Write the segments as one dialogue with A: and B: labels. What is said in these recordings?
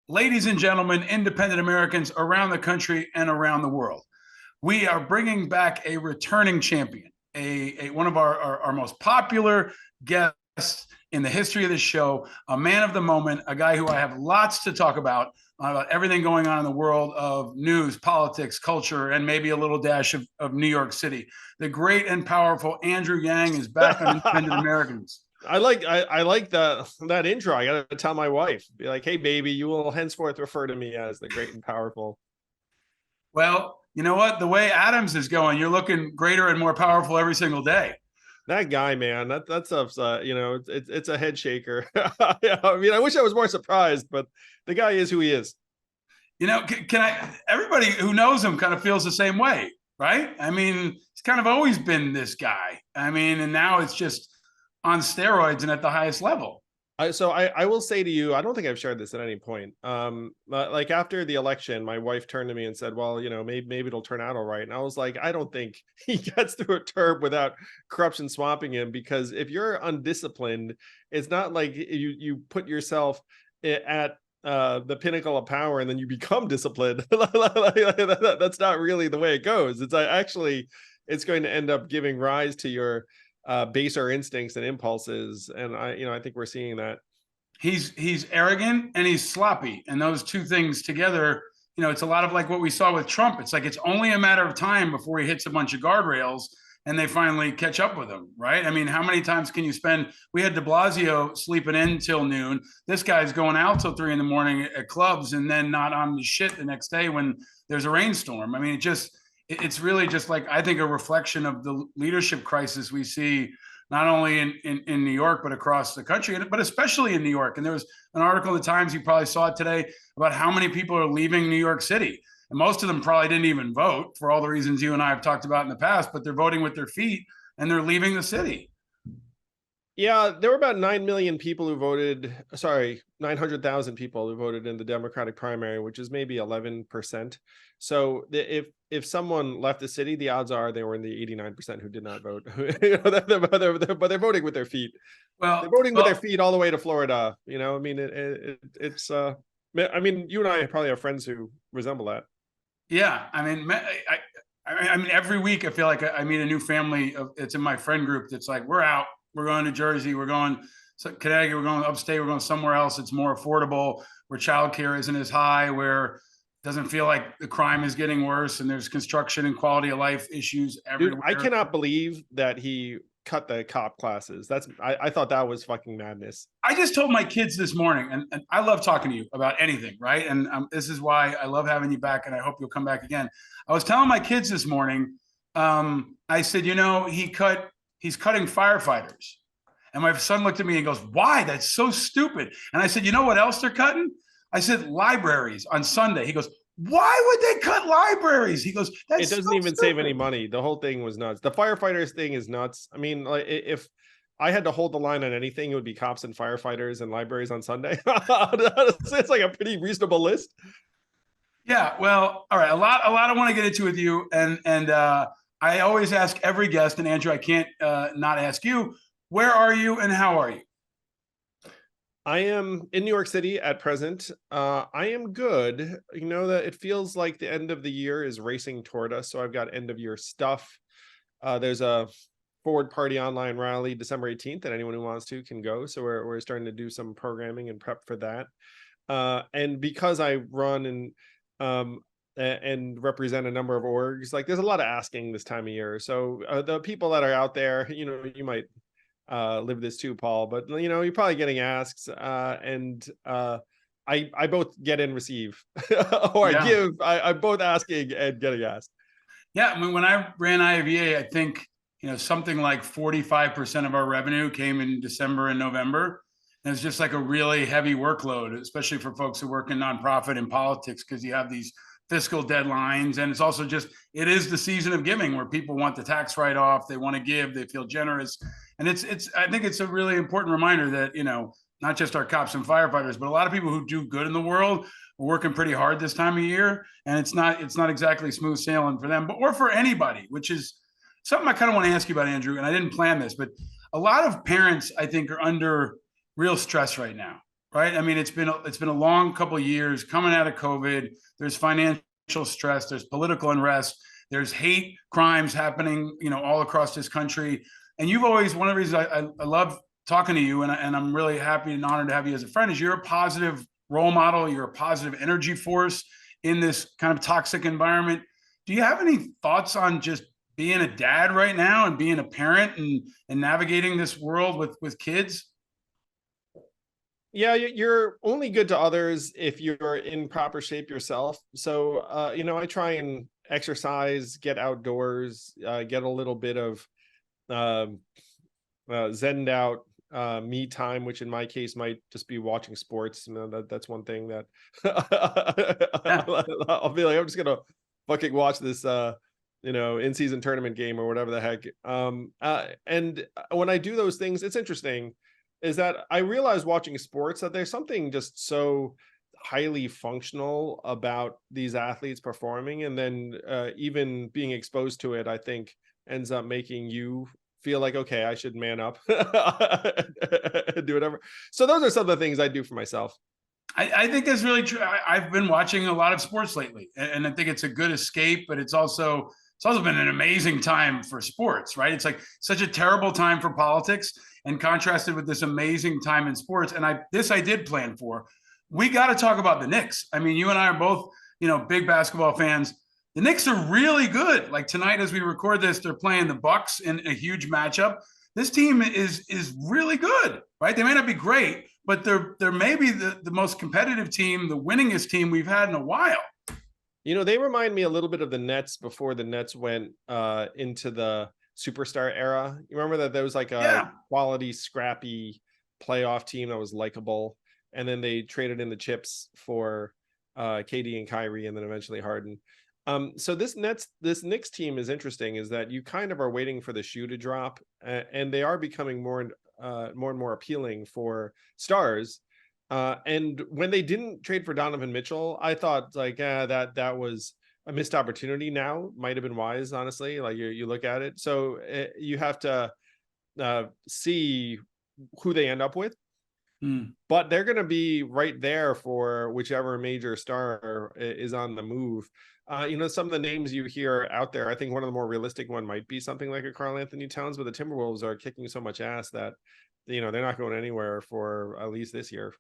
A: Ladies and gentlemen, independent Americans around the country and around the world, we are bringing back a returning champion, one of our most popular guests in the history of this show, a man of the moment, a guy who I have lots to talk about everything going on in the world of news, politics, culture, and maybe a little dash of New York City. The great and powerful Andrew Yang is back on Independent Americans.
B: I like that intro. I gotta tell my wife, be like, hey baby, you will henceforth refer to me as the great and powerful.
A: Well, you know what? The way Adams is going, you're looking greater and more powerful every single day.
B: That guy, man, that stuff's it's a head shaker. Yeah, I mean, I wish I was more surprised, but the guy is who he is.
A: You know, can I? Everybody who knows him kind of feels the same way, right? I mean, he's kind of always been this guy. I mean, and now it's just on steroids and at the highest level.
B: I will say to you, I don't think I've shared this at any point. Like after the election, my wife turned to me and said, well, maybe it'll turn out all right. And I was like, I don't think he gets through a term without corruption swamping him, because if you're undisciplined, it's not like you put yourself at the pinnacle of power and then you become disciplined. That's not really the way it goes. It's going to end up giving rise to your baser instincts and impulses, and I think we're seeing that.
A: He's arrogant and he's sloppy, and those two things together, it's a lot of like what we saw with Trump. It's like it's only a matter of time before he hits a bunch of guardrails and they finally catch up with him, right? I mean, how many times can you spend? We had De Blasio sleeping in till noon. This guy's going out till 3 a.m. at clubs and then not on the shit the next day when there's a rainstorm. I mean, it's really just like, I think, a reflection of the leadership crisis we see not only in New York, but across the country, but especially in New York. And there was an article in the Times, you probably saw it today, about how many people are leaving New York City. And most of them probably didn't even vote for all the reasons you and I have talked about in the past, but they're voting with their feet and they're leaving the city.
B: Yeah, there were about 9 million people who voted. Sorry, 900,000 people who voted in the Democratic primary, which is maybe 11%. So if someone left the city, the odds are they were in the 89% who did not vote. But they're voting with their feet.
A: Well,
B: they're voting with their feet all the way to Florida. I mean, it's. I mean, you and I probably have friends who resemble that.
A: Yeah, I mean, I mean, every week I feel like I meet a new family. It's in my friend group that's like, we're out. We're going to Jersey. We're going to Connecticut. We're going upstate. We're going somewhere else. It's more affordable, where childcare isn't as high, where it doesn't feel like the crime is getting worse, and there's construction and quality of life issues everywhere.
B: Dude, I cannot believe that he cut the cop classes. I thought that was fucking madness.
A: I just told my kids this morning, and I love talking to you about anything, right? And this is why I love having you back, and I hope you'll come back again. I was telling my kids this morning, I said, he's cutting firefighters. And my son looked at me and goes, why? That's so stupid. And I said, you know what else they're cutting? I said, libraries on Sunday. He goes, why would they cut libraries? He goes,
B: it doesn't even save any money. The whole thing was nuts. The firefighters thing is nuts. I mean, like, if I had to hold the line on anything, it would be cops and firefighters and libraries on Sunday. It's like a pretty reasonable list.
A: Yeah, well, all right. A lot I want to get into with you, and I always ask every guest, and Andrew, I can't not ask you, where are you and how are you?
B: I am in New York City at present. I am good. That it feels like the end of the year is racing toward us. So I've got end of year stuff. There's a Forward Party online rally December 18th that anyone who wants to can go. So we're starting to do some programming and prep for that. And because I run and represent a number of orgs, like there's a lot of asking this time of year. So the people that are out there, you might live this too, Paul, but you're probably getting asks, and I both get and receive, or yeah. I'm both asking and getting asked.
A: Yeah, I mean, when I ran IAVA, I think something like 45% of our revenue came in December and November. And it's just like a really heavy workload, especially for folks who work in nonprofit and politics, because you have these fiscal deadlines, and it's also it is the season of giving, where people want the tax write-off, they want to give, they feel generous. And I think it's a really important reminder that not just our cops and firefighters, but a lot of people who do good in the world are working pretty hard this time of year, and it's not exactly smooth sailing for them, or for anybody, which is something I kind of want to ask you about, Andrew. And I didn't plan this, but a lot of parents, I think, are under real stress right now, right? I mean, it's been a long couple of years coming out of COVID. There's financial stress, there's political unrest, there's hate crimes happening, all across this country. And you've always, one of the reasons I love talking to you, and I'm really happy and honored to have you as a friend, is you're a positive role model. You're a positive energy force in this kind of toxic environment. Do you have any thoughts on just being a dad right now and being a parent and navigating this world with kids?
B: Yeah, you're only good to others if you're in proper shape yourself. So, I try and exercise, get outdoors, get a little bit of um zened out me time, which in my case might just be watching sports. That's one thing that
A: Yeah.
B: I'll be like, I'm just gonna fucking watch this in-season tournament game or whatever the heck. And when I do those things, it's interesting is that I realize watching sports that there's something just so highly functional about these athletes performing, and then even being exposed to it, I think ends up making you feel like, okay, I should man up, do whatever. So those are some of the things I do for myself.
A: I think that's really true. I've been watching a lot of sports lately, and I think it's a good escape, but it's also been an amazing time for sports, right? It's like such a terrible time for politics, and contrasted with this amazing time in sports. And I did plan for. We got to talk about the Knicks. I mean, you and I are both, big basketball fans. The Knicks are really good. Like tonight, as we record this, they're playing the Bucks in a huge matchup. This team is really good, right? They may not be great, but they're maybe the most competitive team, the winningest team we've had in a while.
B: They remind me a little bit of the Nets before the Nets went into the superstar era. You remember that there was like a
A: Yeah.
B: quality, scrappy playoff team that was likable, and then they traded in the chips for KD and Kyrie, and then eventually Harden. So this Knicks team is interesting. Is that you kind of are waiting for the shoe to drop, and they are becoming more and more appealing for stars. And when they didn't trade for Donovan Mitchell, I thought like, that was a missed opportunity. Now might have been wise, honestly. Like you look at it, so you have to see who they end up with. But they're going to be right there for whichever major star is on the move. Some of the names you hear out there, I think one of the more realistic one might be something like a Karl Anthony Towns, but the Timberwolves are kicking so much ass that, they're not going anywhere for at least this year.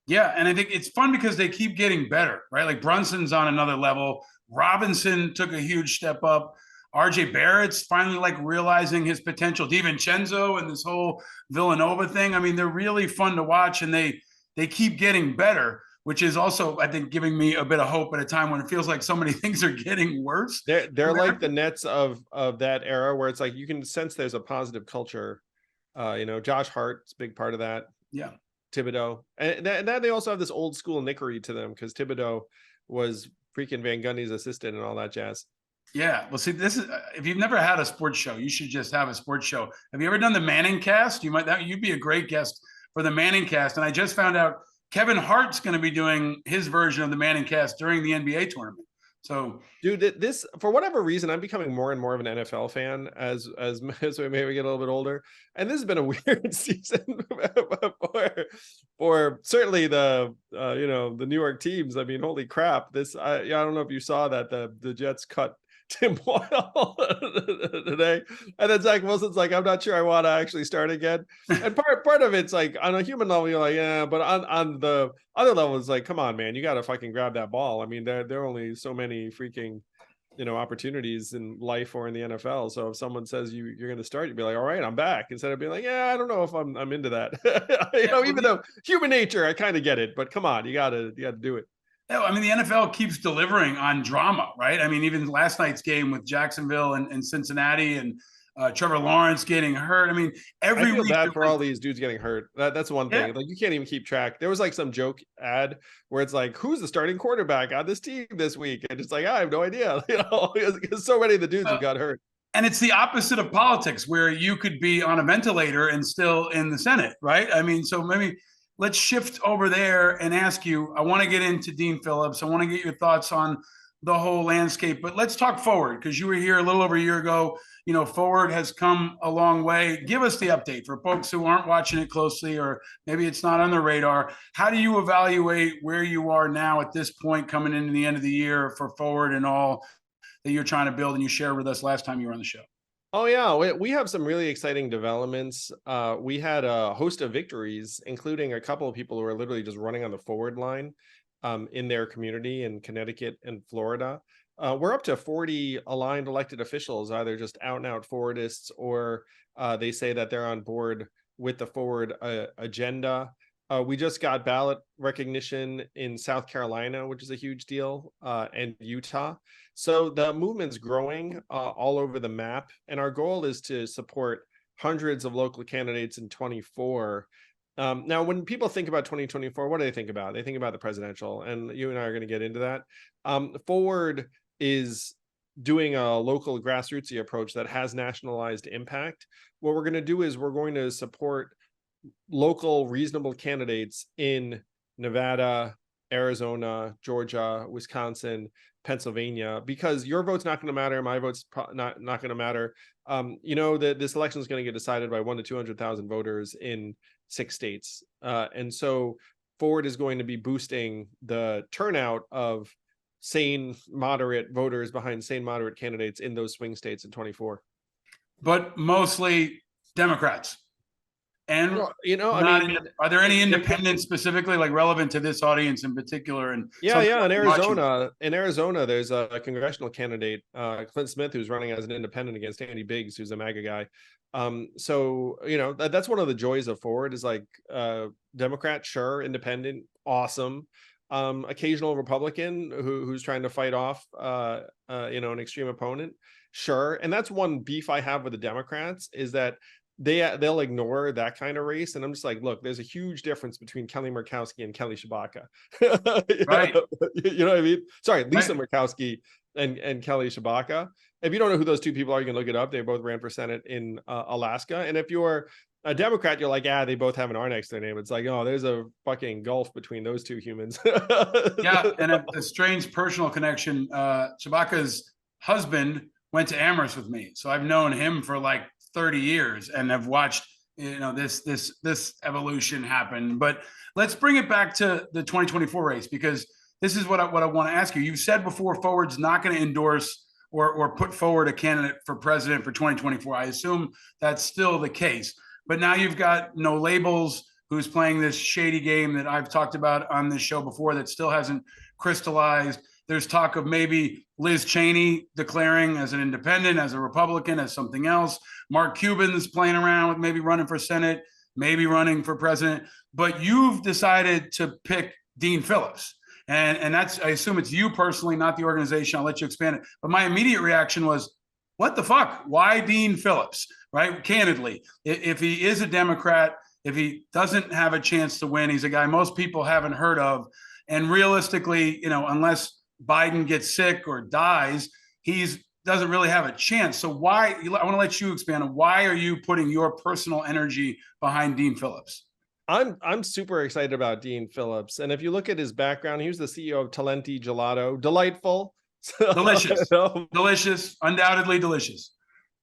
A: Yeah, and I think it's fun because they keep getting better, right? Like Brunson's on another level. Robinson took a huge step up. RJ Barrett's finally like realizing his potential. DiVincenzo and this whole Villanova thing. I mean, they're really fun to watch, and they keep getting better, which is also, I think, giving me a bit of hope at a time when it feels like so many things are getting worse.
B: They're like the Nets of that era, where it's like you can sense there's a positive culture. Josh Hart's a big part of that.
A: Yeah.
B: Thibodeau, and then they also have this old school nickery to them because Thibodeau was freaking Van Gundy's assistant and all that jazz.
A: Yeah. Well, see, this is if you've never had a sports show, you should just have a sports show. Have you ever done the Manning Cast? You'd be a great guest for the Manning Cast. And I just found out Kevin Hart's going to be doing his version of the Manning Cast during the NBA tournament. So,
B: dude, this, for whatever reason, I'm becoming more and more of an NFL fan as we maybe get a little bit older. And this has been a weird season for certainly the the New York teams. I mean, holy crap! I don't know if you saw that the Jets cut Tim Boyle today, and then Zach Wilson's like, I'm not sure I want to actually start again. And part of it's like on a human level, you're like, yeah, but on the other level, it's like, come on, man, you got to fucking grab that ball. I mean, there are only so many freaking opportunities in life or in the NFL. So if someone says you're going to start, you'd be like, all right, I'm back, instead of being like, yeah, I don't know if I'm into that. Even though human nature, I kind of get it, but come on, you gotta do it.
A: Yeah, I mean, the NFL keeps delivering on drama, right? I mean, even last night's game with Jacksonville and Cincinnati, and Trevor Lawrence getting hurt. I mean,
B: I feel bad for all these dudes getting hurt. That's one thing. Like, you can't even keep track. There was like some joke ad where it's like, who's the starting quarterback on this team this week? And it's like, I have no idea, because so many of the dudes who got hurt.
A: And it's the opposite of politics, where you could be on a ventilator and still in the Senate, right? I mean, so maybe let's shift over there and ask you. I want to get into Dean Phillips. I want to get your thoughts on the whole landscape. But let's talk forward, because you were here a little over a year ago. Forward has come a long way. Give us the update for folks who aren't watching it closely, or maybe it's not on the radar. How do you evaluate where you are now at this point, coming into the end of the year for Forward and all that you're trying to build and you shared with us last time you were on the show?
B: Oh yeah, we have some really exciting developments. We had a host of victories, including a couple of people who are literally just running on the forward line in their community in Connecticut and Florida. We're up to 40 aligned elected officials, either just out and out forwardists, or they say that they're on board with the forward agenda. We just got ballot recognition in South Carolina, which is a huge deal, and Utah. So the movement's growing all over the map, and our goal is to support hundreds of local candidates in 24. Now, when people think about 2024, what do they think about? They think about the presidential, and you and I are going to get into that. Forward is doing a local grassrootsy approach that has nationalized impact. What we're going to do is we're going to support local reasonable candidates in Nevada, Arizona, Georgia, Wisconsin, Pennsylvania, because your vote's not going to matter. My vote's not going to matter. That this election is going to get decided by 1 to 200,000 voters in 6 states. And so Forward is going to be boosting the turnout of sane, moderate voters behind sane, moderate candidates in those swing states in 24.
A: But mostly Democrats. And are there any independents specifically, like relevant to this audience in particular? And
B: in Arizona, there's a congressional candidate, Clint Smith, who's running as an independent against Andy Biggs, who's a MAGA guy. That's one of the joys of Forward is like Democrat, sure, independent, awesome. Occasional Republican who's trying to fight off an extreme opponent, sure. And that's one beef I have with the Democrats, is that they'll ignore that kind of race. And I'm just like, look, there's a huge difference between Kelly Murkowski and Kelly Tshibaka.
A: Right.
B: You know what I mean? Sorry, Lisa Murkowski and Kelly Tshibaka. If you don't know who those two people are, you can look it up. They both ran for Senate in Alaska. And if you're a Democrat, you're like, they both have an R next to their name. It's like, oh, there's a fucking gulf between those two humans.
A: Yeah, and a strange personal connection. Tshibaka's husband went to Amherst with me, so I've known him for like 30 years and have watched this evolution happen. But let's bring it back to the 2024 race, because this is what I want to ask you. You've said before Forward's not going to endorse or put forward a candidate for president for 2024. I assume that's still the case. But now you've got No Labels, who's playing this shady game that I've talked about on this show before that still hasn't crystallized. There's talk of maybe Liz Cheney declaring as an independent, as a Republican, as something else. Mark Cuban's playing around with maybe running for Senate, maybe running for president. But you've decided to pick Dean Phillips. And that's, I assume it's you personally, not the organization. I'll let you expand it. But my immediate reaction was, what the fuck? Why Dean Phillips, right? Candidly, if he is a Democrat, if he doesn't have a chance to win, he's a guy most people haven't heard of. And realistically, unless Biden gets sick or dies, doesn't really have a chance. So why, I want to let you expand on why are you putting your personal energy behind Dean Phillips?
B: I'm super excited about Dean Phillips. And if you look at his background, he was the CEO of Talenti Gelato. Delightful.
A: Delicious. Delicious. Undoubtedly delicious.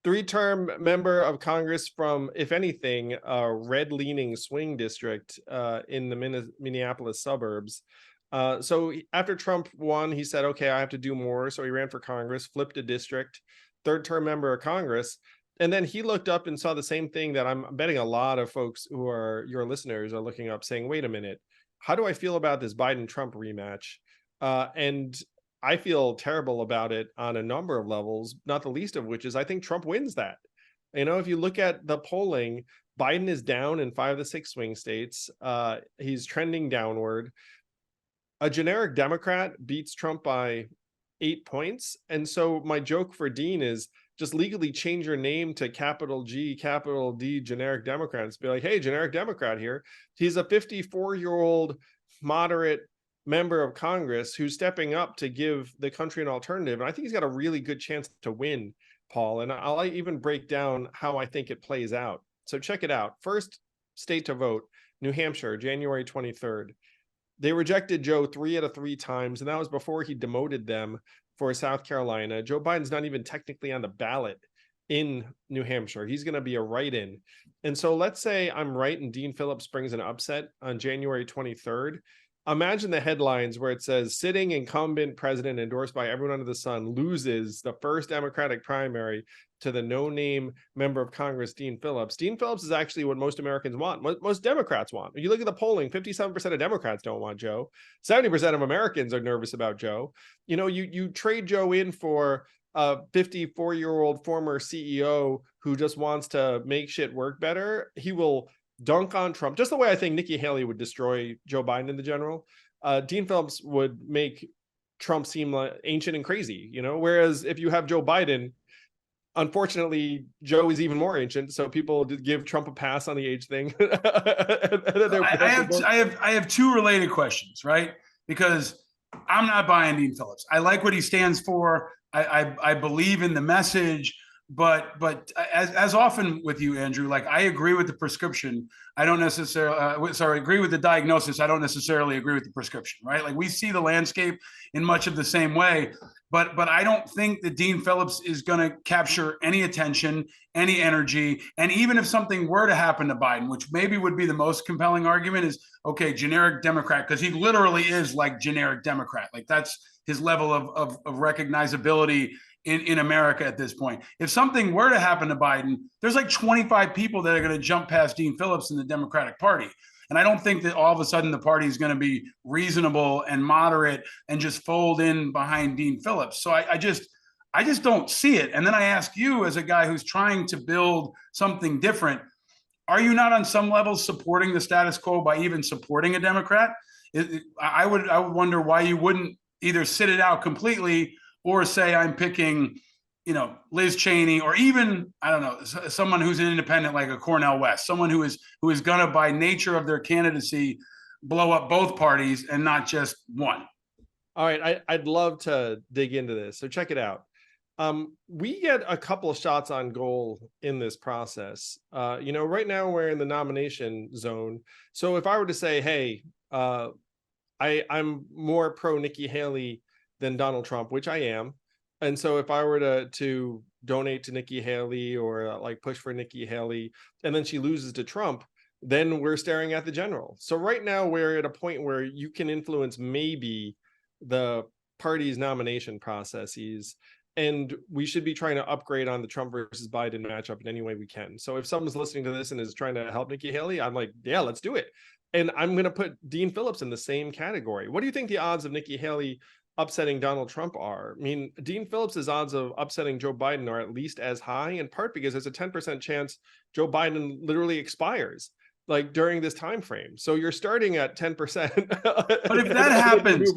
B: 3-term member of Congress from, if anything, a red-leaning swing district in the Minneapolis suburbs. So after Trump won, he said, okay, I have to do more. So he ran for Congress, flipped a district, 3rd-term member of Congress. And then he looked up and saw the same thing that I'm betting a lot of folks who are your listeners are looking up, saying, wait a minute, how do I feel about this Biden-Trump rematch? And I feel terrible about it on a number of levels, not the least of which is I think Trump wins that. If you look at the polling, Biden is down in 5 of the 6 swing states. He's trending downward. A generic Democrat beats Trump by 8 points. And so my joke for Dean is just legally change your name to capital G, capital D, generic Democrats. Be like, hey, generic Democrat here. He's a 54-year-old moderate member of Congress who's stepping up to give the country an alternative. And I think he's got a really good chance to win, Paul. And I'll even break down how I think it plays out. So check it out. First state to vote, New Hampshire, January 23rd. They rejected Joe 3 out of 3 times, and that was before he demoted them for South Carolina. Joe Biden's not even technically on the ballot in New Hampshire. He's going to be a write-in. And so let's say I'm right and Dean Phillips brings an upset on January 23rd. Imagine the headlines where it says sitting incumbent president endorsed by everyone under the sun loses the first Democratic primary to the no-name member of Congress, Dean Phillips. Dean Phillips is actually what most Americans want, what most Democrats want. If you look at the polling, 57% of Democrats don't want Joe. 70% of Americans are nervous about Joe. You know, you trade Joe in for a 54-year-old former CEO who just wants to make shit work better. He will dunk on Trump, just the way I think Nikki Haley would destroy Joe Biden in the general. Dean Phillips would make Trump seem like ancient and crazy, you know, whereas if you have Joe Biden, unfortunately, Joe is even more ancient, so people give Trump a pass on the age thing.
A: I have two related questions, right? Because I'm not buying Dean Phillips. I like what he stands for. I believe in the message, but as often with you, Andrew, like I agree with the prescription. I don't necessarily agree with the diagnosis. I don't necessarily agree with the prescription, right? Like we see the landscape in much of the same way. But I don't think that Dean Phillips is going to capture any attention, any energy. And even if something were to happen to Biden, which maybe would be the most compelling argument is, okay, generic Democrat, because he literally is like generic Democrat. Like that's his level of recognizability in America at this point. If something were to happen to Biden, there's like 25 people that are going to jump past Dean Phillips in the Democratic Party. And I don't think that all of a sudden the party is going to be reasonable and moderate and just fold in behind Dean Phillips. So I just don't see it. And then I ask you, as a guy who's trying to build something different, are you not on some level supporting the status quo by even supporting a Democrat? I would wonder why you wouldn't either sit it out completely or say I'm picking, you know, Liz Cheney, or even, I don't know, someone who's an independent like a Cornel West, someone who is going to, by nature of their candidacy, blow up both parties and not just one.
B: All right, I'd love to dig into this. So check it out. We get a couple of shots on goal in this process. You know, right now we're in the nomination zone. So if I were to say, hey, I'm more pro Nikki Haley than Donald Trump, which I am. And so if I were to donate to Nikki Haley or like push for Nikki Haley, and then she loses to Trump, then we're staring at the general. So right now we're at a point where you can influence maybe the party's nomination processes, and we should be trying to upgrade on the Trump versus Biden matchup in any way we can. So if someone's listening to this and is trying to help Nikki Haley, I'm like, yeah, let's do it. And I'm going to put Dean Phillips in the same category. What do you think the odds of Nikki Haley upsetting Donald Trump are? I mean, Dean Phillips's odds of upsetting Joe Biden are at least as high, in part because there's a 10% chance Joe Biden literally expires like during this time frame. So you're starting at 10%.
A: But if that happens,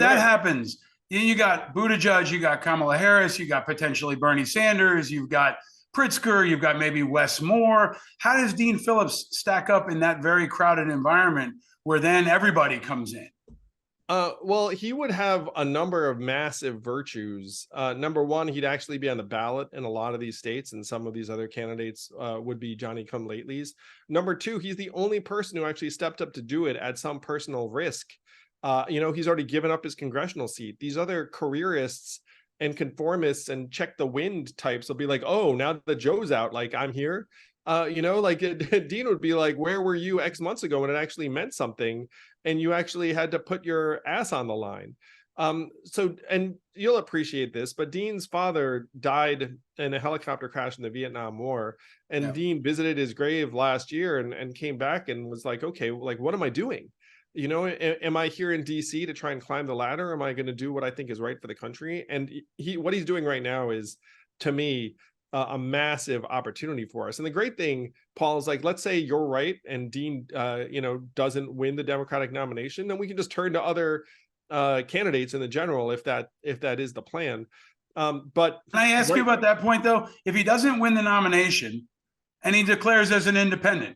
A: happens, you got Buttigieg, you got Kamala Harris, you got potentially Bernie Sanders, you've got Pritzker, you've got maybe Wes Moore. How does Dean Phillips stack up in that very crowded environment where then everybody comes in?
B: Well, he would have a number of massive virtues. Number one, he'd actually be on the ballot in a lot of these states, and some of these other candidates would be Johnny-come-latelys. Number two, he's the only person who actually stepped up to do it at some personal risk. You know, he's already given up his congressional seat. These other careerists and conformists and check the wind types will be like, oh, now that Joe's out, like I'm here. You know, like Dean would be like, where were you X months ago when it actually meant something and you actually had to put your ass on the line? So, and you'll appreciate this, but Dean's father died in a helicopter crash in the Vietnam War. And yeah. Dean visited his grave last year and came back and was like, okay, like, what am I doing? You know, am I here in DC to try and climb the ladder? Am I going to do what I think is right for the country? And what he's doing right now is, to me, a massive opportunity for us. And the great thing, Paul, is like, let's say you're right and Dean, you know, doesn't win the Democratic nomination, then we can just turn to other candidates in the general if that is the plan. But
A: can I ask you about that point though? If he doesn't win the nomination and he declares as an independent,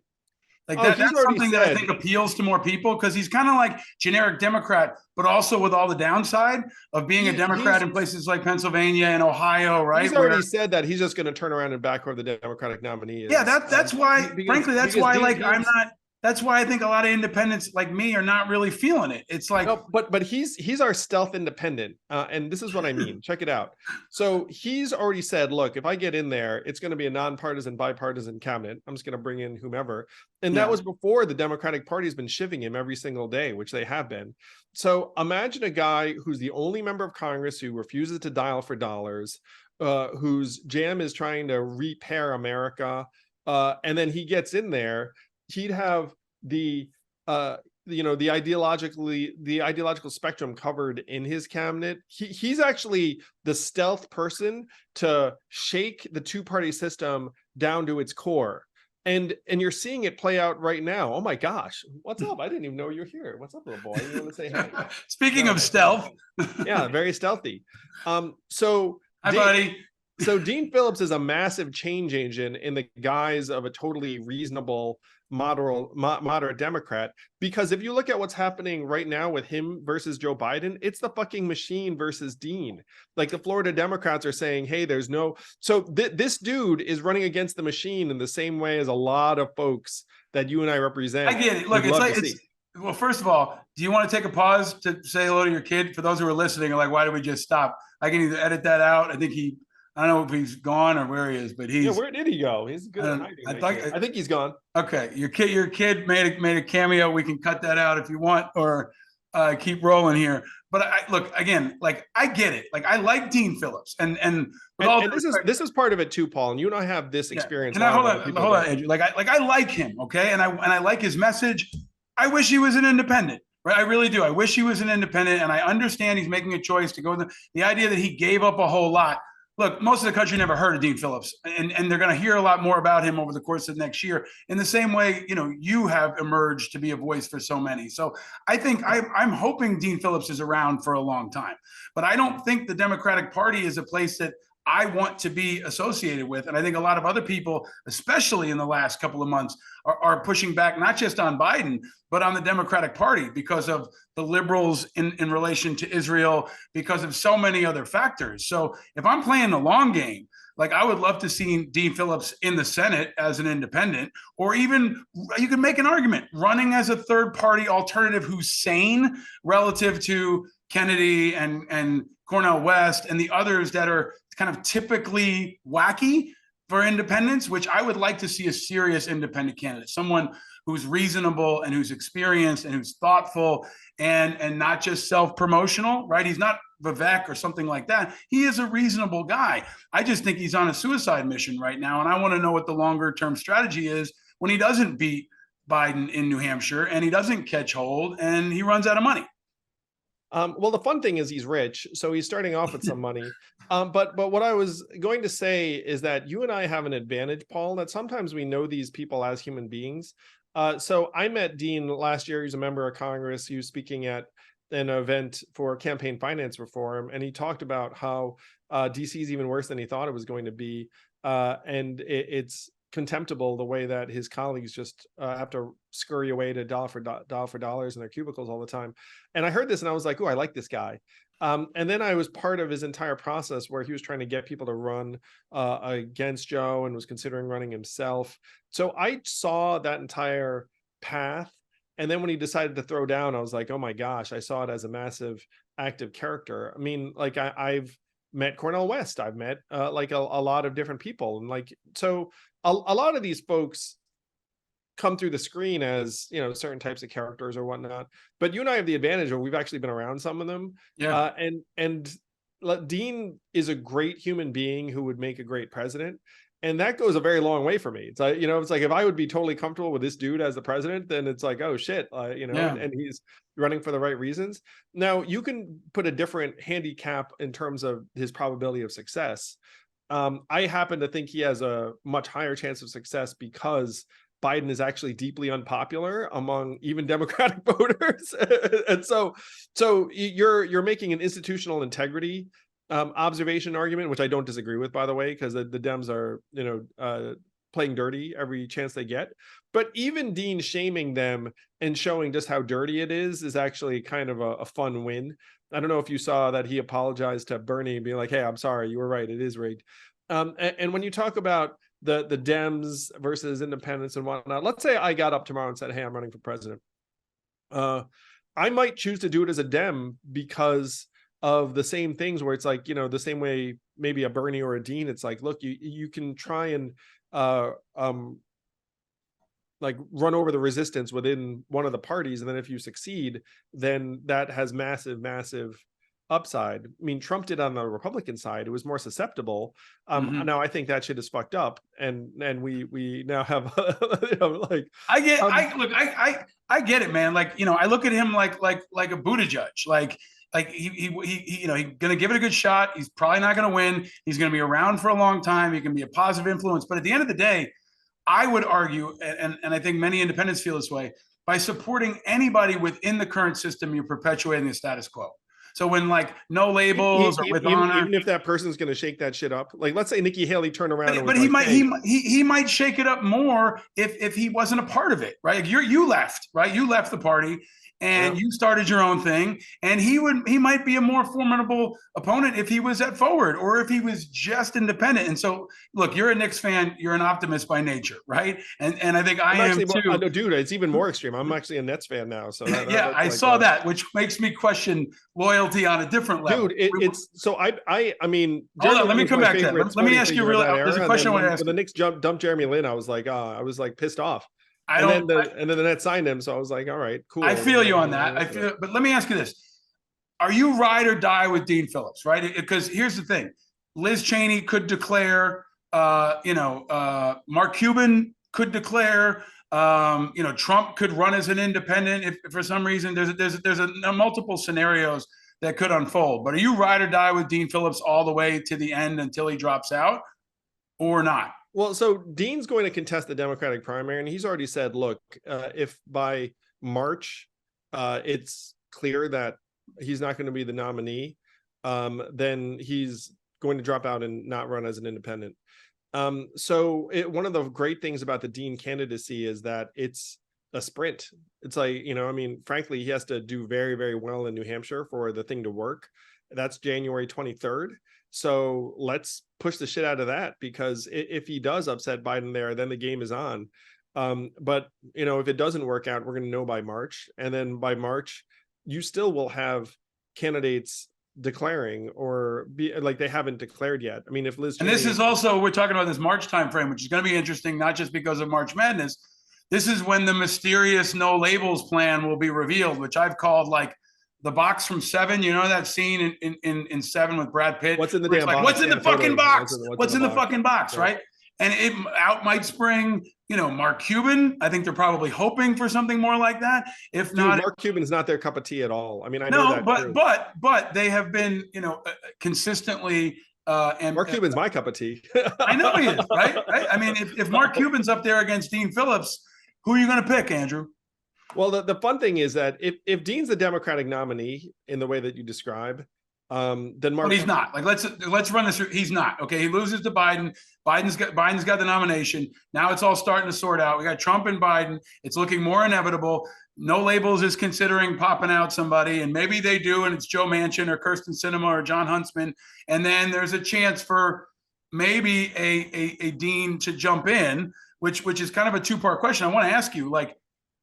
A: like that's something that I think appeals to more people, because he's kind of like generic Democrat, but also with all the downside of being a Democrat in places like Pennsylvania and Ohio, right?
B: He's already said that he's just going to turn around and back whoever the Democratic nominee is.
A: Yeah, that's why, frankly, that's why, like, I'm not, that's why I think a lot of independents like me are not really feeling it. It's like,
B: No, but he's our stealth independent, and this is what I mean. Check it out. So he's already said, look, if I get in there, it's going to be a nonpartisan, bipartisan cabinet. I'm just going to bring in whomever, and that
A: yeah,
B: was before the Democratic Party has been shivving him every single day, which they have been. So imagine a guy who's the only member of Congress who refuses to dial for dollars, whose jam is trying to repair America, and then he gets in there. He'd have the the ideological spectrum covered in his cabinet. He's actually the stealth person to shake the two-party system down to its core, and you're seeing it play out right now. Oh my gosh, what's up? I didn't even know you're here. What's up, little boy? You want to say hey?
A: speaking
B: No,
A: of stealth,
B: yeah, very stealthy. So
A: hi, buddy.
B: so Dean Phillips is a massive change agent in the guise of a totally reasonable moderate Democrat. Because if you look at what's happening right now with him versus Joe Biden, it's the fucking machine versus Dean. Like the Florida Democrats are saying, hey, there's no. So this dude is running against the machine in the same way as a lot of folks that you and I represent.
A: I get it. Look, it's like well, first of all, do you want to take a pause to say hello to your kid? For those who are listening, are like, why did we just stop? I can either edit that out. I don't know if he's gone or where he is, but he's.
B: Yeah, where did he go? He's good at hiding. I think he's gone.
A: Okay, your kid made a cameo. We can cut that out if you want, or keep rolling here. But look again, like I get it. Like I like Dean Phillips, and
B: this is part of it too, Paul. And you and I have this experience.
A: Can I hold on, Andrew? Like I like him, okay, and I like his message. I wish he was an independent. Right, I really do. I wish he was an independent, and I understand he's making a choice to go. The idea that he gave up a whole lot. Look, most of the country never heard of Dean Phillips, and they're going to hear a lot more about him over the course of next year. In the same way, you have emerged to be a voice for so many. So I think I'm hoping Dean Phillips is around for a long time, but I don't think the Democratic Party is a place that I want to be associated with. And I think a lot of other people, especially in the last couple of months, are pushing back, not just on Biden, but on the Democratic Party because of the liberals in relation to Israel, because of so many other factors. So if I'm playing the long game, like I would love to see Dean Phillips in the Senate as an independent, or even you could make an argument running as a third party alternative who's sane relative to Kennedy and Cornel West and the others that are kind of typically wacky for independents, which I would like to see a serious independent candidate, someone who's reasonable and who's experienced and who's thoughtful and not just self-promotional, right? He's not Vivek or something like that. He is a reasonable guy. I just think he's on a suicide mission right now. And I want to know what the longer term strategy is when he doesn't beat Biden in New Hampshire and he doesn't catch hold and he runs out of money.
B: Well, the fun thing is he's rich, so he's starting off with some money. But what I was going to say is that you and I have an advantage, Paul, that sometimes we know these people as human beings. So I met Dean last year. He's a member of Congress. He was speaking at an event for campaign finance reform, and he talked about how DC is even worse than he thought it was going to be, and it's contemptible the way that his colleagues just have to scurry away to dollar for dollars in their cubicles all the time. And I heard this and I was like, oh, I like this guy. And then I was part of his entire process where he was trying to get people to run against Joe and was considering running himself. So I saw that entire path. And then when he decided to throw down, I was like, oh my gosh, I saw it as a massive active character. I mean, like I've met Cornel West. I've met like a lot of different people. And like, so a lot of these folks come through the screen as, certain types of characters or whatnot. But you and I have the advantage of we've actually been around some of them.
A: Yeah.
B: And Dean is a great human being who would make a great president. And that goes a very long way for me. It's like, it's like if I would be totally comfortable with this dude as the president, then it's like, oh shit,
A: Yeah.
B: and he's running for the right reasons. Now you can put a different handicap in terms of his probability of success. I happen to think he has a much higher chance of success because Biden is actually deeply unpopular among even Democratic voters. And so you're making an institutional integrity observation argument, which I don't disagree with, by the way, because the Dems are, playing dirty every chance they get. But even Dean shaming them and showing just how dirty it is actually kind of a fun win. I don't know if you saw that he apologized to Bernie being like, hey, I'm sorry, you were right, it is rigged. And when you talk about the Dems versus independents and whatnot. Let's say I got up tomorrow and said, hey, I'm running for president. I might choose to do it as a Dem because of the same things where it's like, you know, the same way maybe a Bernie or a Dean, it's like, look, you can try and like run over the resistance within one of the parties, and then if you succeed, then that has massive upside. I mean, Trump did on the Republican side; it was more susceptible. Now I think that shit is fucked up, and we now have you know, like
A: I get it, man. Like, you know, I look at him like a Buttigieg. Like he you know, he's gonna give it a good shot. He's probably not gonna win. He's gonna be around for a long time. He can be a positive influence, but at the end of the day, I would argue, and I think many independents feel this way, by supporting anybody within the current system, you're perpetuating the status quo. So when like no labels or with honor,
B: even if that person's going to shake that shit up, like let's say Nikki Haley turned around,
A: but he might he might shake it up more if he wasn't a part of it, right? Like you left, right? You left the party and you started your own thing, and he might be a more formidable opponent if he was at Forward or if he was just independent. And so, look, you're a Knicks fan, you're an optimist by nature, right? And I think I am too.
B: No, dude, it's even more extreme. I'm actually a Nets fan now, so
A: I saw that, which makes me question loyalty on a different level.
B: Dude, it's so I mean,
A: hold on, let me come back to that. Let me ask you really. There's a question I want to ask.
B: When the Knicks dumped Jeremy Lin, I was like pissed off. And then the Nets signed him, so I was like, all right, cool.
A: I feel you on that. But let me ask you this: are you ride or die with Dean Phillips? Right? Because here's the thing: Liz Cheney could declare. Mark Cuban could declare. Trump could run as an independent if for some reason there's multiple scenarios that could unfold. But are you ride or die with Dean Phillips all the way to the end until he drops out, or not?
B: Well, so Dean's going to contest the Democratic primary, and he's already said, look, if by March it's clear that he's not going to be the nominee, then he's going to drop out and not run as an independent. So one of the great things about the Dean candidacy is that it's a sprint. It's like, you know, I mean, frankly, he has to do very, very well in New Hampshire for the thing to work. That's January 23rd. So let's push the shit out of that, because if he does upset Biden there, then the game is on. But, you know, if it doesn't work out, we're going to know by March. And then by March, you still will have candidates declaring or be like they haven't declared yet. I mean, if Liz Cheney,
A: and this is also, we're talking about this March timeframe, which is going to be interesting, not just because of March Madness. This is when the mysterious no labels plan will be revealed, which I've called like the box from Seven. You know that scene in Seven with Brad Pitt?
B: What's in the damn box?
A: What's in the fucking box? What's in the fucking box,
B: yeah.
A: Right? And it might spring, Mark Cuban. I think they're probably hoping for something more like that. If not,
B: Mark Cuban is not their cup of tea at all. I mean, I know
A: that, but they have been, consistently. And
B: Mark Cuban's my cup of tea.
A: I know he is, right? I mean, if Mark Cuban's up there against Dean Phillips, who are you going to pick, Andrew?
B: Well, the fun thing is that if Dean's the Democratic nominee in the way that you describe, then Mark.
A: But he's not. Like let's run this through. He's not. Okay, he loses to Biden. Biden's got the nomination. Now it's all starting to sort out. We got Trump and Biden. It's looking more inevitable. No Labels is considering popping out somebody, and maybe they do, and it's Joe Manchin or Kirsten Sinema or John Huntsman. And then there's a chance for maybe a Dean to jump in, which is kind of a two-part question. I want to ask you, like,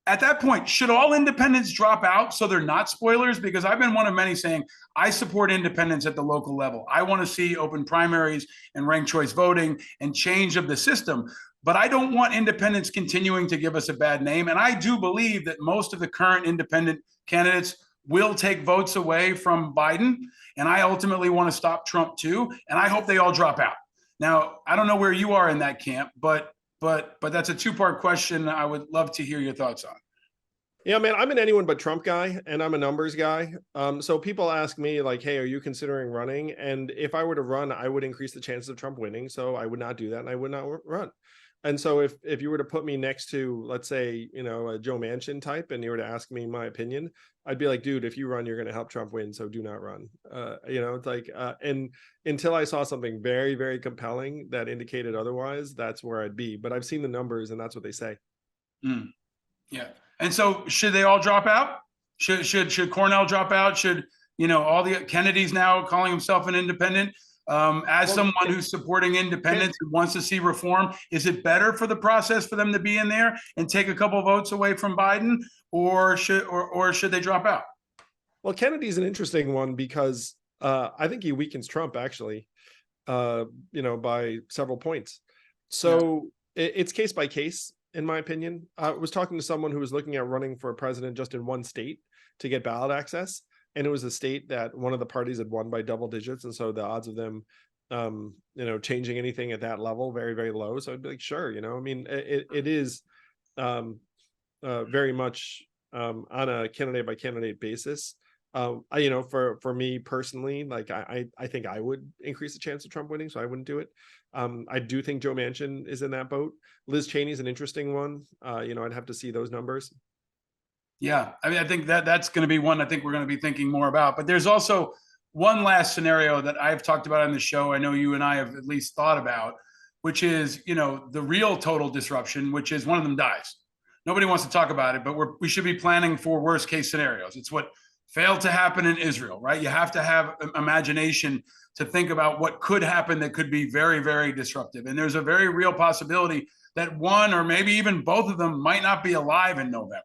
A: at that point, should all independents drop out so they're not spoilers? Because I've been one of many saying I support independents at the local level. I want to see open primaries and ranked choice voting and change of the system. But I don't want independents continuing to give us a bad name. And I do believe that most of the current independent candidates will take votes away from Biden. And I ultimately want to stop Trump too. And I hope they all drop out. Now, I don't know where you are in that camp, but that's a two-part question I would love to hear your thoughts on.
B: Yeah, man, I'm an anyone but Trump guy, and I'm a numbers guy. So people ask me like, hey, are you considering running? And if I were to run, I would increase the chances of Trump winning. So I would not do that, and I would not run. And so if you were to put me next to, let's say, a Joe Manchin type, and you were to ask me my opinion, I'd be like, dude, if you run, you're going to help Trump win. So do not run. It's like, and until I saw something very, very compelling that indicated otherwise, that's where I'd be. But I've seen the numbers, and that's what they say.
A: Yeah. And so should they all drop out? Should Cornell drop out? Should, all the Kennedy's now calling himself an independent? As
B: Well,
A: someone who's supporting independence and wants to see reform, is it better for the process for them to be in there and take a couple of votes away from Biden, or should they drop out?
B: well, Kennedy's an interesting one because I think he weakens Trump actually, by several points. So it's case by case, in my opinion. I was talking to someone who was looking at running for president just in one state to get ballot access, and it was a state that one of the parties had won by double digits, and so the odds of them, changing anything at that level very, very low. So I'd be like, sure, I mean, it is very much on a candidate by candidate basis. For me personally, like I think I would increase the chance of Trump winning, so I wouldn't do it. I do think Joe Manchin is in that boat. Liz Cheney's an interesting one. I'd have to see those numbers.
A: Yeah, I mean, I think that's going to be one I think we're going to be thinking more about. But there's also one last scenario that I've talked about on the show. I know you and I have at least thought about, which is, the real total disruption, which is one of them dies. Nobody wants to talk about it, but we should be planning for worst case scenarios. It's what failed to happen in Israel, right? You have to have imagination to think about what could happen that could be very, very disruptive. And there's a very real possibility that one or maybe even both of them might not be alive in November.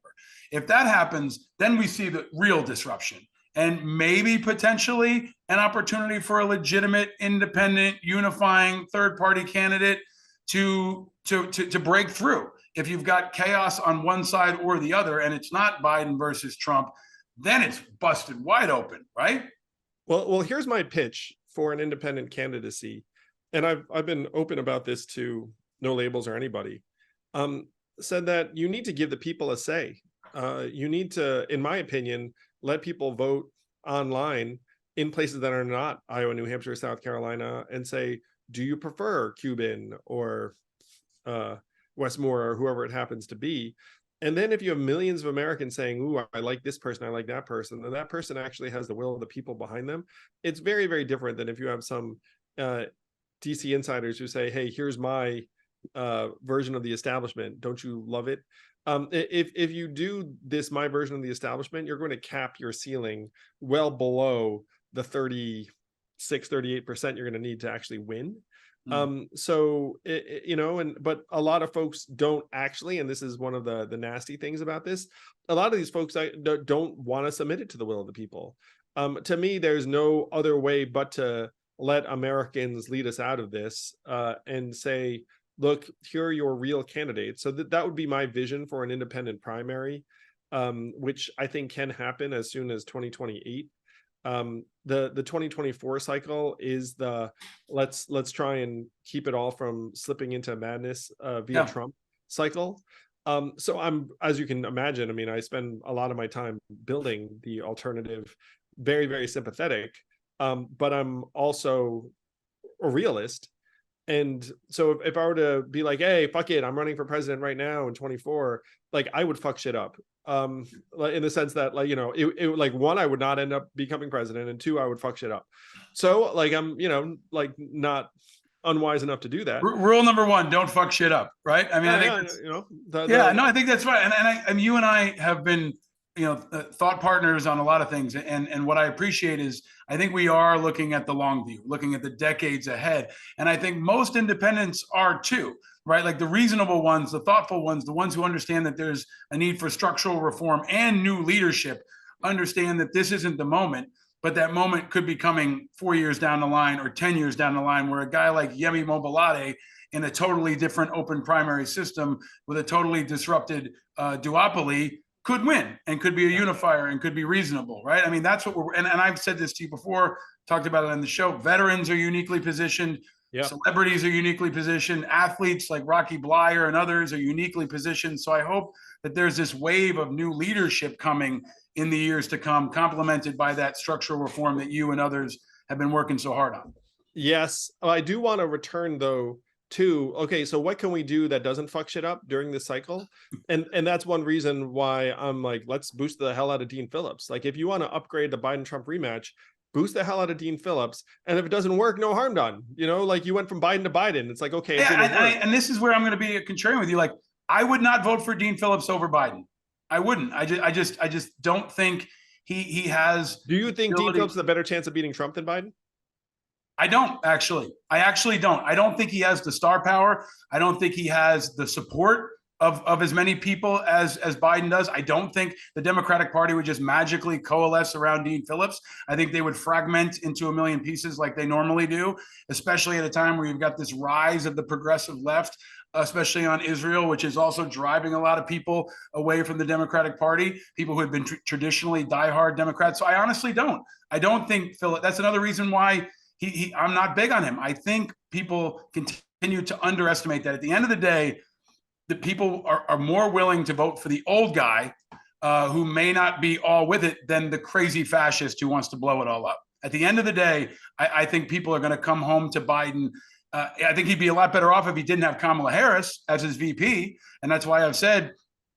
A: If that happens, then we see the real disruption and maybe potentially an opportunity for a legitimate, independent, unifying third-party candidate to break through. If you've got chaos on one side or the other, and it's not Biden versus Trump, then it's busted wide open, right?
B: Well, here's my pitch for an independent candidacy, and I've been open about this to No Labels or anybody. Said that you need to give the people a say. You need to, in my opinion, let people vote online in places that are not Iowa, New Hampshire, South Carolina, and say, do you prefer Cuban or Westmore or whoever it happens to be? And then if you have millions of Americans saying, ooh, I like this person, I like that person, then that person actually has the will of the people behind them. It's very, very different than if you have some DC insiders who say, hey, here's my version of the establishment. Don't you love it? If you do this, my version of the establishment, you're going to cap your ceiling well below the 38% you're going to need to actually win. But a lot of folks don't actually, and this is one of the nasty things about this, a lot of these folks don't want to submit it to the will of the people. To me, there's no other way but to let Americans lead us out of this and say, look, here are your real candidates. So that would be my vision for an independent primary, which I think can happen as soon as 2028. The 2024 cycle is the let's try and keep it all from slipping into madness via Trump cycle. So I'm, as you can imagine, I mean, I spend a lot of my time building the alternative, very, very sympathetic, but I'm also a realist. And so if I were to be like, hey, fuck it, I'm running for president right now in 24, like I would fuck shit up. In the sense that, like, it like, one, I would not end up becoming president, and two, I would fuck shit up. So like, I'm, like not unwise enough to do that.
A: Rule number one, don't fuck shit up. Right. I mean, I think, I think that's right. And you and I have been, thought partners on a lot of things. And what I appreciate is I think we are looking at the long view, looking at the decades ahead. And I think most independents are too, right? Like the reasonable ones, the thoughtful ones, the ones who understand that there's a need for structural reform and new leadership, understand that this isn't the moment, but that moment could be coming 4 years down the line or 10 years down the line, where a guy like Yemi Mobolade in a totally different open primary system with a totally disrupted duopoly could win and could be a unifier and could be reasonable, right? I mean, that's what and I've said this to you before, talked about it on the show. Veterans are uniquely positioned. Yep. Celebrities are uniquely positioned. Athletes like Rocky Blyer and others are uniquely positioned. So I hope that there's this wave of new leadership coming in the years to come, complemented by that structural reform that you and others have been working so hard on.
B: Yes. I do want to return, though, to, okay, so what can we do that doesn't fuck shit up during this cycle? And that's one reason why I'm like, let's boost the hell out of Dean Phillips. Like, if you want to upgrade the Biden-Trump rematch, boost the hell out of Dean Phillips. And if it doesn't work, no harm done. Like you went from Biden to Biden. It's like, okay.
A: And this is where I'm going to be contrarian with you. Like, I would not vote for Dean Phillips over Biden. I wouldn't. I just don't think he has.
B: Do you think Dean Phillips has a better chance of beating Trump than Biden?
A: I don't actually. I actually don't. I don't think he has the star power. I don't think he has the support of as many people as Biden does. I don't think the Democratic Party would just magically coalesce around Dean Phillips. I think they would fragment into a million pieces like they normally do, especially at a time where you've got this rise of the progressive left, especially on Israel, which is also driving a lot of people away from the Democratic Party, people who have been traditionally diehard Democrats. So I honestly don't. I don't think Philip. That's another reason why I'm not big on him. I think people continue to underestimate that. At the end of the day, the people are more willing to vote for the old guy who may not be all with it than the crazy fascist who wants to blow it all up. At the end of the day, I think people are going to come home to Biden. I think he'd be a lot better off if he didn't have Kamala Harris as his VP. And that's why I've said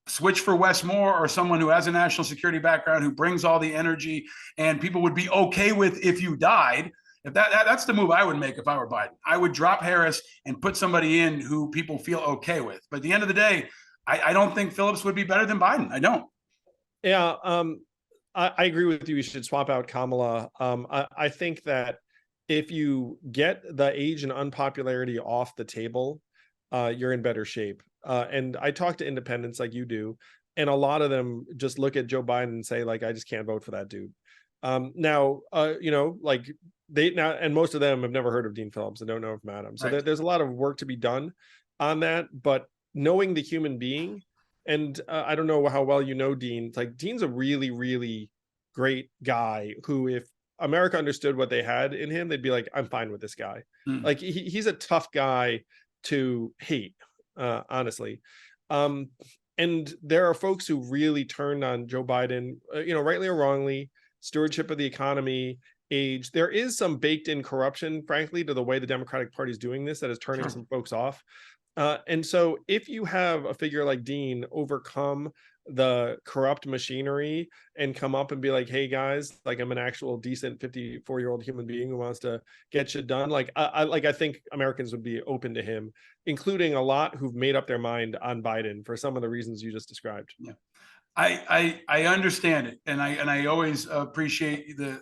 A: switch for Wes Moore or someone who has a national security background, who brings all the energy, and people would be okay with if you died. If that's the move I would make if I were Biden. I would drop Harris and put somebody in who people feel okay with. But at the end of the day, I don't think Phillips would be better than Biden. I don't.
B: Yeah, I agree with you. We should swap out Kamala. I think that if you get the age and unpopularity off the table, you're in better shape. And I talk to independents like you do, and a lot of them just look at Joe Biden and say, like, I just can't vote for that dude. Now, like and most of them have never heard of Dean Phillips and don't know of Madam. So there's a lot of work to be done on that. But knowing the human being, and I don't know how well you know Dean. It's like Dean's a really, really great guy who, if America understood what they had in him, they'd be like, I'm fine with this guy. Like he's a tough guy to hate, honestly. And there are folks who really turned on Joe Biden, rightly or wrongly. Stewardship of the economy, age. There is some baked in corruption, frankly, to the way the Democratic Party is doing this that is turning some folks off. And so if you have a figure like Dean overcome the corrupt machinery and come up and be like, hey guys, like I'm an actual decent 54-year-old human being who wants to get shit done. Like I think Americans would be open to him, including a lot who've made up their mind on Biden for some of the reasons you just described.
A: Yeah. I understand it, and I always appreciate the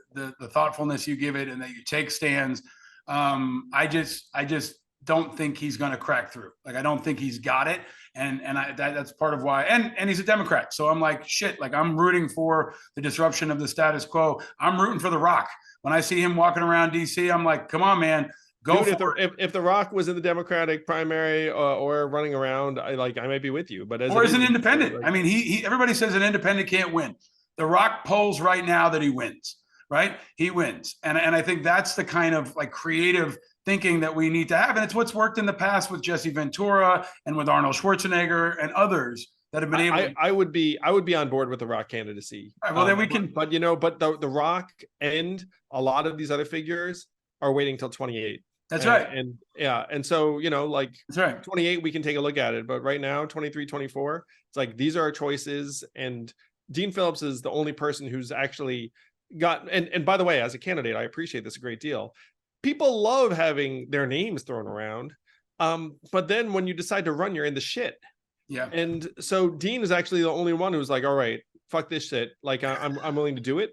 A: thoughtfulness you give it, and that you take stands. I just don't think he's going to crack through. Like I don't think he's got it, and that's part of why. And he's a Democrat, so I'm like shit. Like I'm rooting for the disruption of the status quo. I'm rooting for The Rock. When I see him walking around D.C., I'm like, come on, man.
B: Dude, if The Rock was in the Democratic primary or running around, I might be with you. But as
A: an independent, like, I mean, he everybody says an independent can't win. The Rock polls right now that he wins, right? He wins, and I think that's the kind of like creative thinking that we need to have, and it's what's worked in the past with Jesse Ventura and with Arnold Schwarzenegger and others that have been able.
B: I would be on board with The Rock candidacy.
A: Right, well, then we can.
B: But the Rock and a lot of these other figures are waiting till 28.
A: That's right.
B: And so,
A: that's right.
B: 28, we can take a look at it. But right now, 23, 24, it's like, these are our choices. And Dean Phillips is the only person who's actually got, and by the way, as a candidate, I appreciate this a great deal. People love having their names thrown around. But then when you decide to run, you're in the shit.
A: Yeah.
B: And so Dean is actually the only one who's like, all right, fuck this shit. Like I'm willing to do it.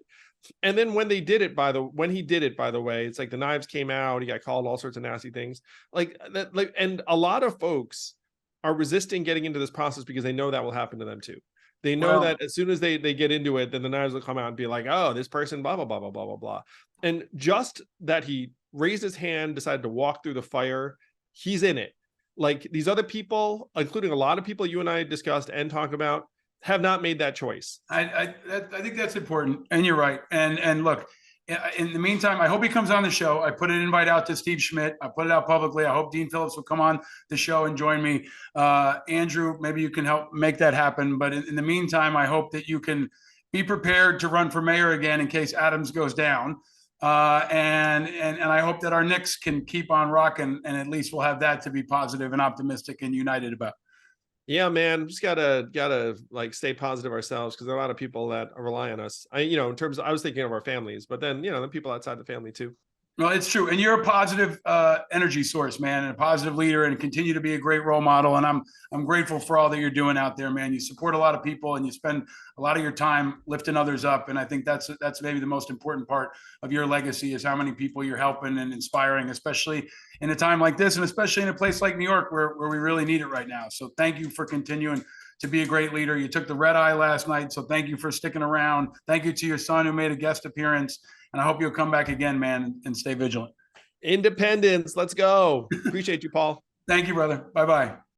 B: And then when he did it, by the way, it's like the knives came out, he got called all sorts of nasty things like that. And a lot of folks are resisting getting into this process because they know that will happen to them too. They know that as soon as they get into it, then the knives will come out and be like, oh, this person, blah, blah, blah, blah, blah, blah, blah. And just that he raised his hand, decided to walk through the fire, he's in it. Like these other people, including a lot of people you and I discussed and talked about, have not made that choice.
A: I think that's important, and you're right. And look, in the meantime, I hope he comes on the show. I put an invite out to Steve Schmidt. I put it out publicly. I hope Dean Phillips will come on the show and join me. Andrew, maybe you can help make that happen. But in the meantime, I hope that you can be prepared to run for mayor again in case Adams goes down. And I hope that our Knicks can keep on rocking, and at least we'll have that to be positive and optimistic and united about.
B: Yeah, man, just gotta like stay positive ourselves, because there are a lot of people that rely on us. I was thinking of our families, but then the people outside the family too.
A: Well, it's true. And you're a positive energy source, man, and a positive leader, and continue to be a great role model. And I'm grateful for all that you're doing out there, man. You support a lot of people and you spend a lot of your time lifting others up. And I think that's maybe the most important part of your legacy is how many people you're helping and inspiring, especially in a time like this, and especially in a place like New York where we really need it right now. So thank you for continuing to be a great leader. You took the red eye last night, so thank you for sticking around. Thank you to your son who made a guest appearance. And I hope you'll come back again, man, and stay vigilant.
B: Independence. Let's go. Appreciate you, Paul.
A: Thank you, brother. Bye-bye.